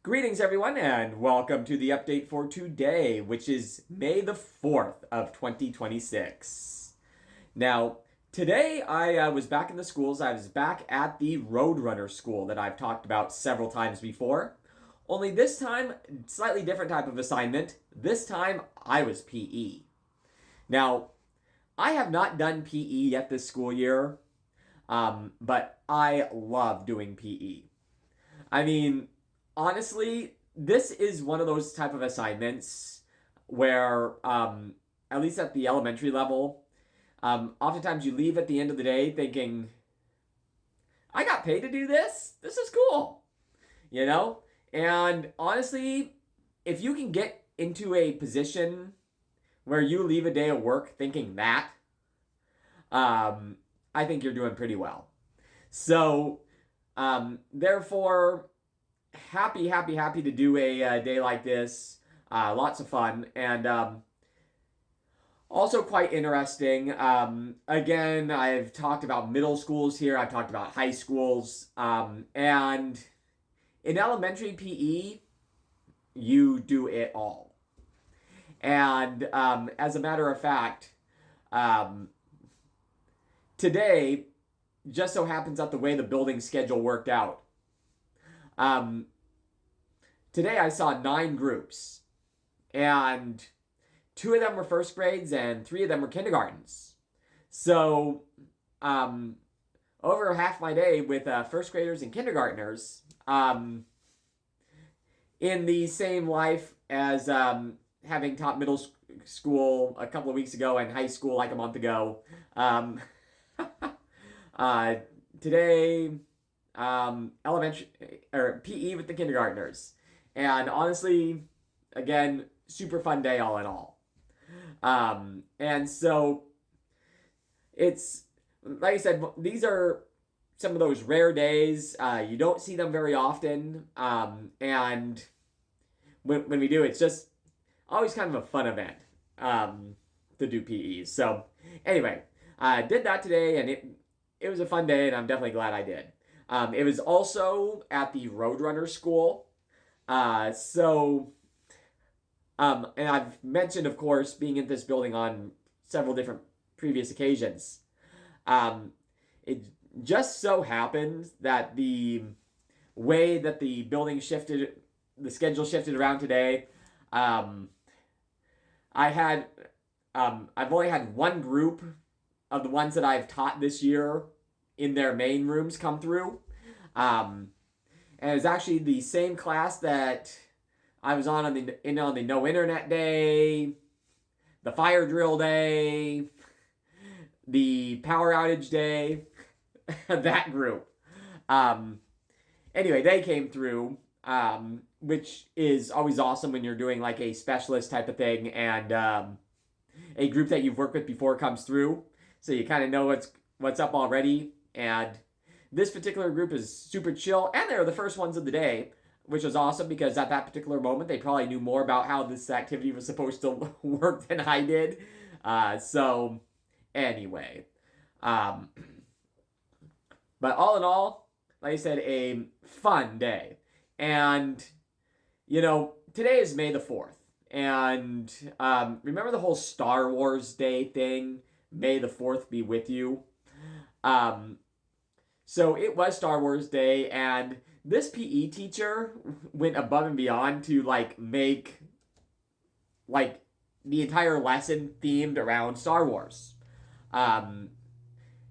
Greetings, everyone, and welcome to the update for today, which is May the 4th of 2026. Now, today I was back in the schools. I was back at the Roadrunner school that I've talked about several times before. Only this time, slightly different type of assignment. This time, I was PE. Now, I have not done PE yet this school year, but I love doing PE. I mean, honestly, this is one of those type of assignments where, at least at the elementary level, oftentimes you leave at the end of the day thinking, I got paid to do this. This is cool, you know? And honestly, if you can get into a position where you leave a day of work thinking that, I think you're doing pretty well. So, therefore, happy to do a day like this. Lots of fun and also quite interesting. Again, I've talked about middle schools here. I've talked about high schools. And in elementary PE, you do it all. And as a matter of fact, today just so happens that the way the building schedule worked out. Today I saw 9 groups, and 2 of them were first grades and 3 of them were kindergartens. So, over half my day with first graders and kindergartners, in the same life as having taught middle school a couple of weeks ago and high school like a month ago. Today, elementary or PE with the kindergartners, and honestly, again, super fun day all in all. And so it's like I said, these are some of those rare days. You don't see them very often, and when we do, it's just always kind of a fun event to do PE. So anyway, I did that today, and it was a fun day, and I'm definitely glad I did. It was also at the Roadrunner school. And I've mentioned, of course, being in this building on several different previous occasions. It just so happened that the way that the building shifted, the schedule shifted around today, I've only had one group of the ones that I've taught this year in their main rooms come through. And it's actually the same class that I was on the no internet day, the fire drill day, the power outage day, that group. Anyway, they came through, which is always awesome when you're doing like a specialist type of thing, and a group that you've worked with before comes through, so you kind of know what's up already. And this particular group is super chill, and they're the first ones of the day, which was awesome because at that particular moment they probably knew more about how this activity was supposed to work than I did. So anyway, but all in all, like I said, a fun day. And today is May the 4th, and remember the whole Star Wars Day thing? May the 4th be with you. So it was Star Wars Day, and this PE teacher went above and beyond to make the entire lesson themed around Star Wars. And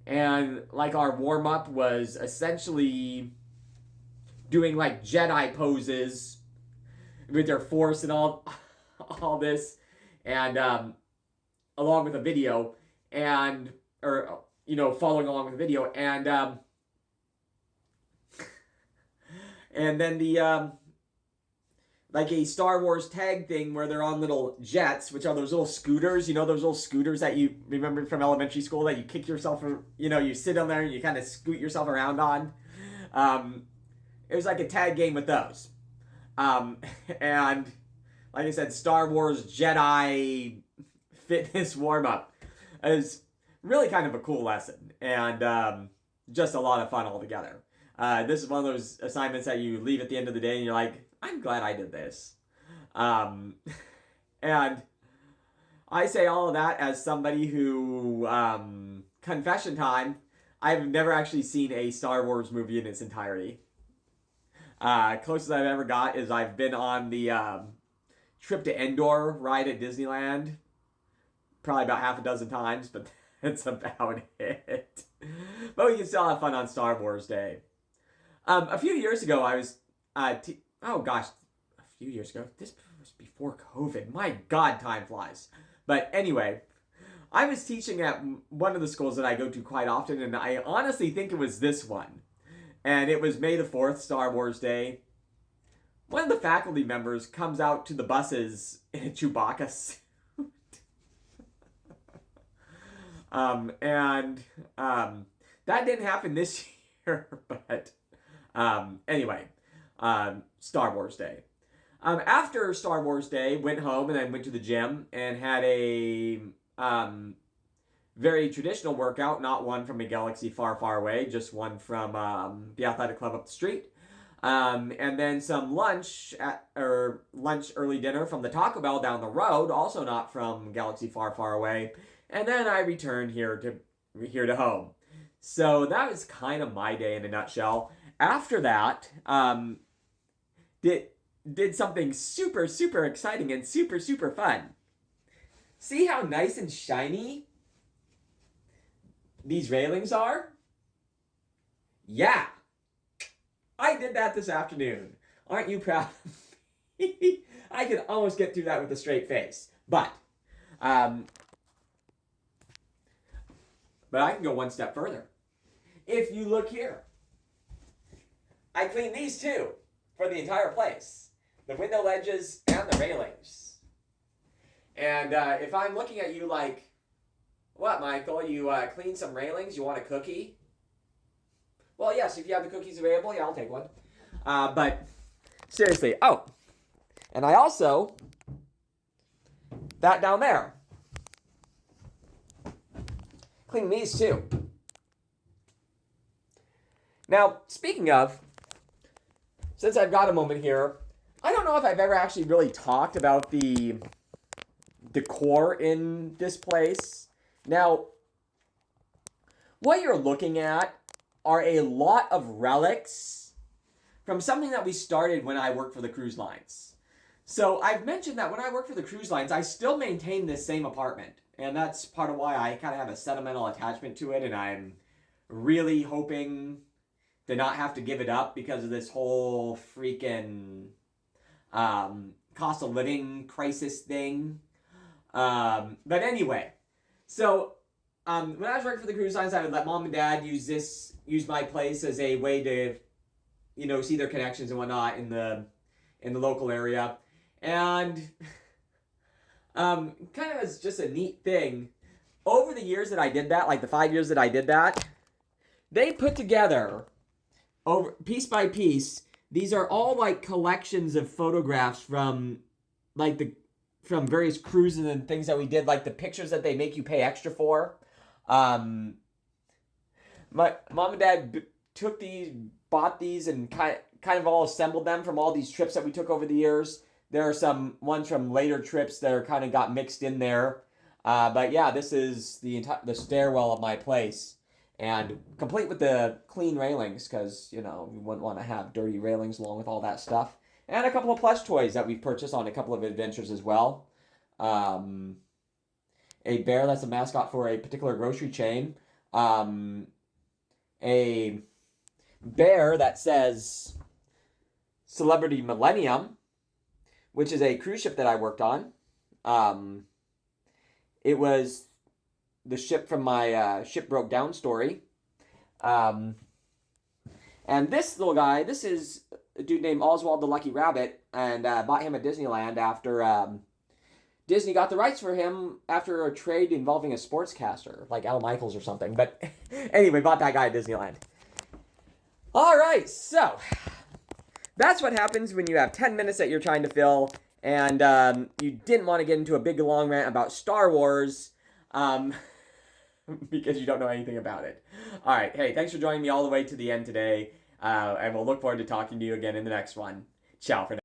our warm up was essentially doing Jedi poses with their Force and all this, and along with a video, and following along with the video, and then the a Star Wars tag thing where they're on little jets, which are those little scooters, those little scooters that you remember from elementary school that you kick yourself, you sit on there and you kind of scoot yourself around on. It was like a tag game with those. And like I said, Star Wars Jedi fitness warm-up. It was really kind of a cool lesson, and just a lot of fun altogether. This is one of those assignments that you leave at the end of the day and you're like, I'm glad I did this. And I say all of that as somebody who, confession time, I've never actually seen a Star Wars movie in its entirety. Closest I've ever got is I've been on the trip to Endor ride at Disneyland probably about half a dozen times, but that's about it. But we can still have fun on Star Wars Day. A few years ago, I was, oh gosh, a few years ago. This was before COVID. My God, time flies. But anyway, I was teaching at one of the schools that I go to quite often, and I honestly think it was this one. And it was May the 4th, Star Wars Day. One of the faculty members comes out to the buses in a Chewbacca suit. That didn't happen this year, but anyway, Star Wars Day. After Star Wars Day, went home and then went to the gym and had a very traditional workout, not one from a galaxy far, far away, just one from the athletic club up the street. And then some lunch early dinner from the Taco Bell down the road, also not from galaxy far, far away. And then I returned here to home. So that was kind of my day in a nutshell. After that, did something super, super exciting and super, super fun. See how nice and shiny these railings are? Yeah. I did that this afternoon. Aren't you proud of me? I could almost get through that with a straight face. But I can go one step further. If you look here, I cleaned these too for the entire place. The window ledges and the railings. And if I'm looking at you like, what, Michael? You cleaned some railings? You want a cookie? Well, yes, if you have the cookies available, yeah, I'll take one. But seriously, oh, and I also, that down there, clean these too. Now, speaking of, since I've got a moment here, I don't know if I've ever actually really talked about the decor in this place. Now, what you're looking at are a lot of relics from something that we started when I worked for the cruise lines. So I've mentioned that when I worked for the cruise lines, I still maintain this same apartment. And that's part of why I kind of have a sentimental attachment to it. And I'm really hoping to not have to give it up because of this whole freaking cost of living crisis thing. But anyway, so when I was working for the cruise lines, I would let mom and dad use my place as a way to, see their connections and whatnot in the local area. And kind of as just a neat thing, over the years that I did that, like the 5 years that I did that, they put together, over piece by piece, these are all like collections of photographs from from various cruises and things that we did, like the pictures that they make you pay extra for. My mom and dad bought these and kind of all assembled them from all these trips that we took over the years. There are some ones from later trips that are kind of got mixed in there. But yeah, this is the stairwell of my place. And complete with the clean railings, because, we wouldn't want to have dirty railings along with all that stuff. And a couple of plush toys that we've purchased on a couple of adventures as well. A bear that's a mascot for a particular grocery chain. A bear that says Celebrity Millennium, which is a cruise ship that I worked on. It was the ship from my ship broke down story. And this little guy, this is a dude named Oswald the Lucky Rabbit, and bought him at Disneyland after Disney got the rights for him after a trade involving a sportscaster, like Al Michaels or something. But anyway, bought that guy at Disneyland. All right, so that's what happens when you have 10 minutes that you're trying to fill, and you didn't want to get into a big long rant about Star Wars. Because you don't know anything about it. All right, hey, thanks for joining me all the way to the end today. And we'll look forward to talking to you again in the next one. Ciao for now.